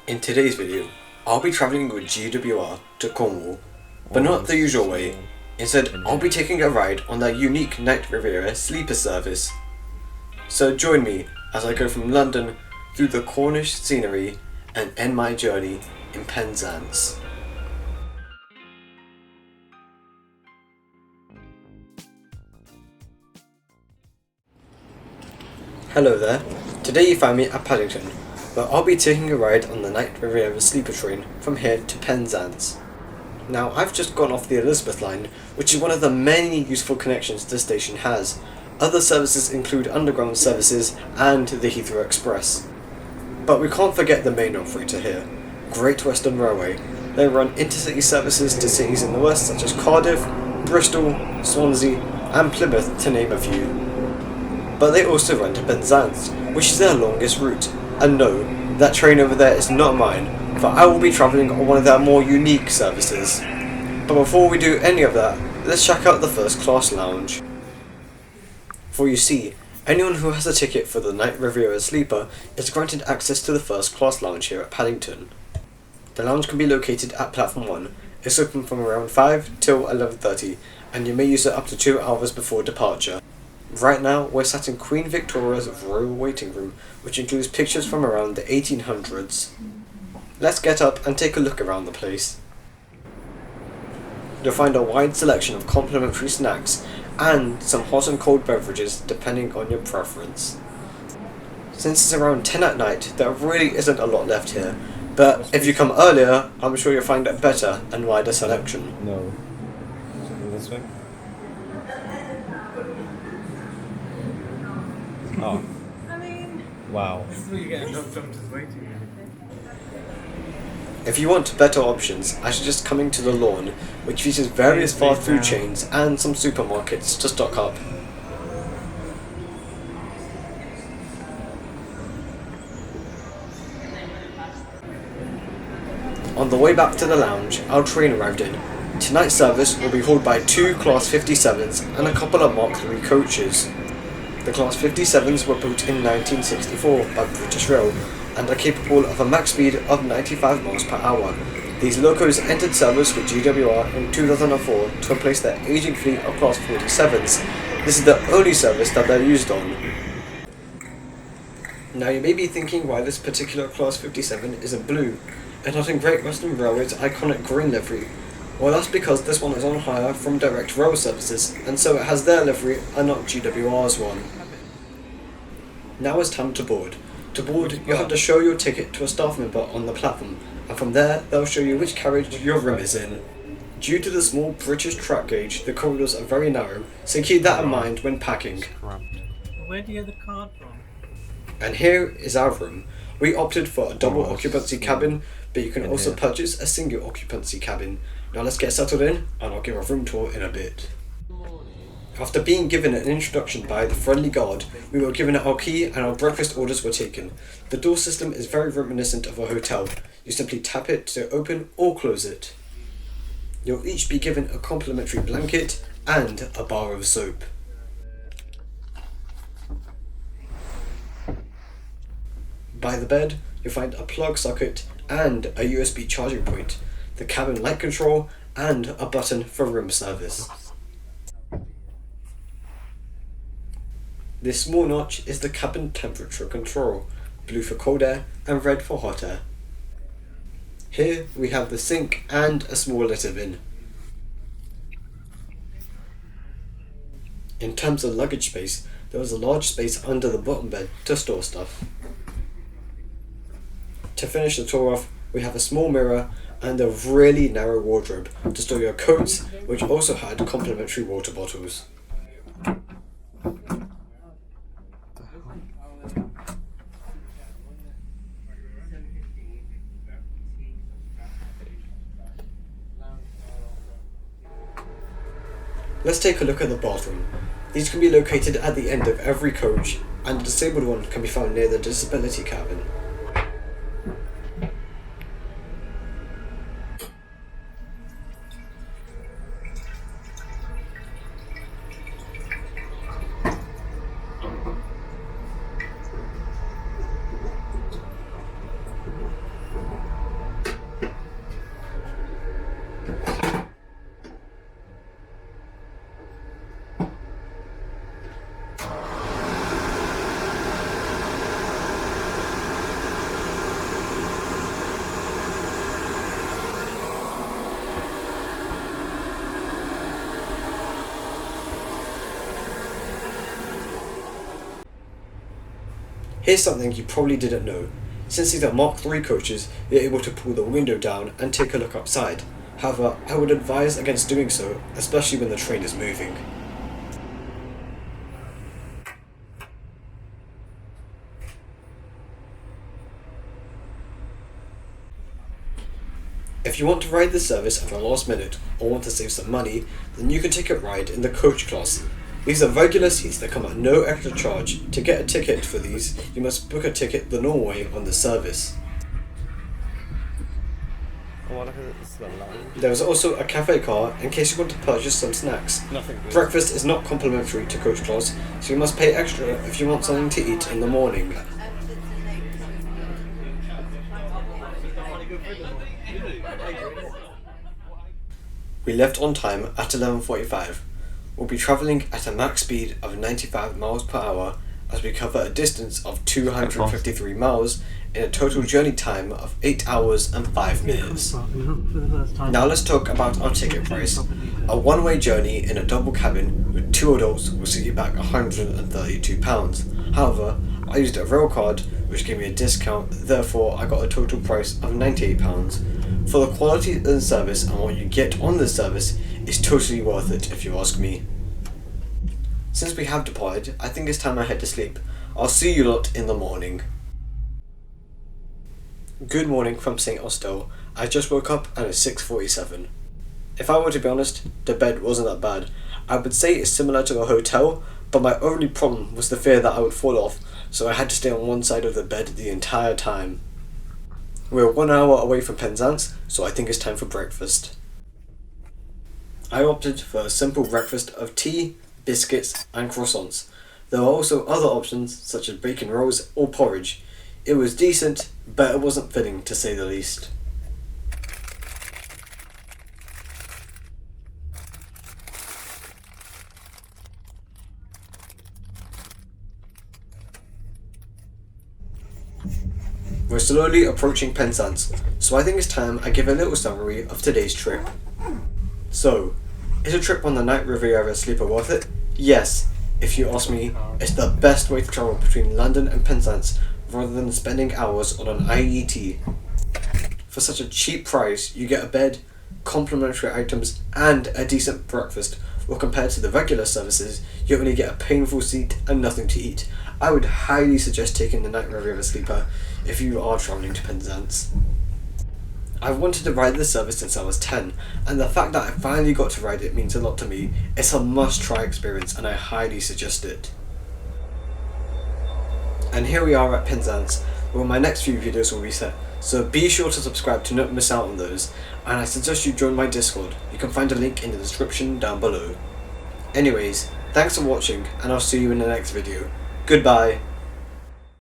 In today's video, I'll be travelling with GWR to Cornwall, but not the usual way. Instead, I'll be taking a ride on their unique night Riveria sleeper service. So join me as I go from London through the Cornish scenery and end my journey in Penzance. Hello there, today you find me at Paddington, where I'll be taking a ride on the night Riveria sleeper train from here to Penzance. Now, I've just gone off the Elizabeth line, which is one of the many useful connections the station has. Other services include underground services and the Heathrow Express. But we can't forget the main operator here, Great Western Railway. They run intercity services to cities in the west such as Cardiff, Bristol, Swansea and Plymouth, to name a few. But they also run to Penzance, which is their longest route. And no, that train over there is not mine, for I will be travelling on one of their more unique services. But before we do any of that, let's check out the first class lounge. For you see, anyone who has a ticket for the night Riviera sleeper is granted access to the first class lounge here at Paddington. The lounge can be located at platform 1. It's open from around 5 till 11:30, and you may use it up to 2 hours before departure. Right now, we're sat in Queen Victoria's royal waiting room, which includes pictures from around the 1800s. Let's get up and take a look around the place. You'll find a wide selection of complimentary snacks and some hot and cold beverages depending on your preference. Since it's around 10 at night, there really isn't a lot left here, but if you come earlier, I'm sure you'll find a better and wider selection. No. This way? Oh. Wow. If you want better options, I suggest coming to the Lawn, which features various fast food chains and some supermarkets to stock up. On the way back to the lounge, our train arrived in. Tonight's service will be hauled by 2 Class 57s and a couple of Mark III coaches. The Class 57s were built in 1964 by British Rail and are capable of a max speed of 95 miles per hour. These locos entered service with GWR in 2004 to replace their aging fleet of Class 47s. This is the only service that they're used on. Now you may be thinking why this particular Class 57 isn't blue and not in Great Western Railway's iconic green livery. Well, that's because this one is on hire from Direct Rail Services, and so it has their livery and not GWR's one. Now it's time to board. To board, you'll have to show your ticket to a staff member on the platform, and from there, they'll show you which carriage your room is in. Due to the small British track gauge, the corridors are very narrow, so keep that in mind when packing. Where do you get the card from? And here is our room. We opted for a double occupancy cabin, but you can also purchase a single occupancy cabin. Now let's get settled in, and I'll give a room tour in a bit. After being given an introduction by the friendly guard, we were given our key and our breakfast orders were taken. The door system is very reminiscent of a hotel. You simply tap it to open or close it. You'll each be given a complimentary blanket and a bar of soap. By the bed, you'll find a plug socket and a USB charging point, the cabin light control, and a button for room service. This small notch is the cabin temperature control, blue for cold air and red for hot air. Here we have the sink and a small litter bin. In terms of luggage space, there is a large space under the bottom bed to store stuff. To finish the tour off, we have a small mirror and a really narrow wardrobe to store your coats, which also had complimentary water bottles. Let's take a look at the bathroom. These can be located at the end of every coach, and the disabled one can be found near the disability cabin. Here's something you probably didn't know. Since these are Mark III coaches, you're able to pull the window down and take a look outside. However, I would advise against doing so, especially when the train is moving. If you want to ride this service at the last minute or want to save some money, then you can take a ride in the coach class. These are regular seats that come at no extra charge. To get a ticket for these, you must book a ticket the normal way on the service. There is also a cafe car in case you want to purchase some snacks. Breakfast is not complimentary to coach class, so you must pay extra if you want something to eat in the morning. We left on time at 11:45. We'll be travelling at a max speed of 95 miles per hour as we cover a distance of 253 miles in a total journey time of 8 hours and 5 minutes. Now let's talk about our ticket price. A one-way journey in a double cabin with 2 adults will set you back £132. However, I used a rail card which gave me a discount, therefore I got a total price of £98. For the quality of the service and what you get on the service, it's totally worth it if you ask me. Since we have departed, I think it's time I head to sleep. I'll see you lot in the morning. Good morning from St. Austell. I just woke up and it's 6:47. If I were to be honest, the bed wasn't that bad. I would say it's similar to a hotel, but my only problem was the fear that I would fall off, so I had to stay on one side of the bed the entire time. We're 1 hour away from Penzance, so I think it's time for breakfast. I opted for a simple breakfast of tea, biscuits and croissants. There were also other options such as bacon rolls or porridge. It was decent, but it wasn't filling to say the least. We're slowly approaching Penzance, so I think it's time I give a little summary of today's trip. So, is a trip on the night Riveria sleeper worth it? Yes, if you ask me, it's the best way to travel between London and Penzance rather than spending hours on an IET. For such a cheap price, you get a bed, complimentary items and a decent breakfast, or compared to the regular services, you only get a painful seat and nothing to eat. I would highly suggest taking the night Riveria sleeper if you are travelling to Penzance. I've wanted to ride this service since I was 10, and the fact that I finally got to ride it means a lot to me. It's a must-try experience and I highly suggest it. And here we are at Penzance, where my next few videos will be set, so be sure to subscribe to not miss out on those, and I suggest you join my Discord. You can find a link in the description down below. Anyways, thanks for watching and I'll see you in the next video. Goodbye.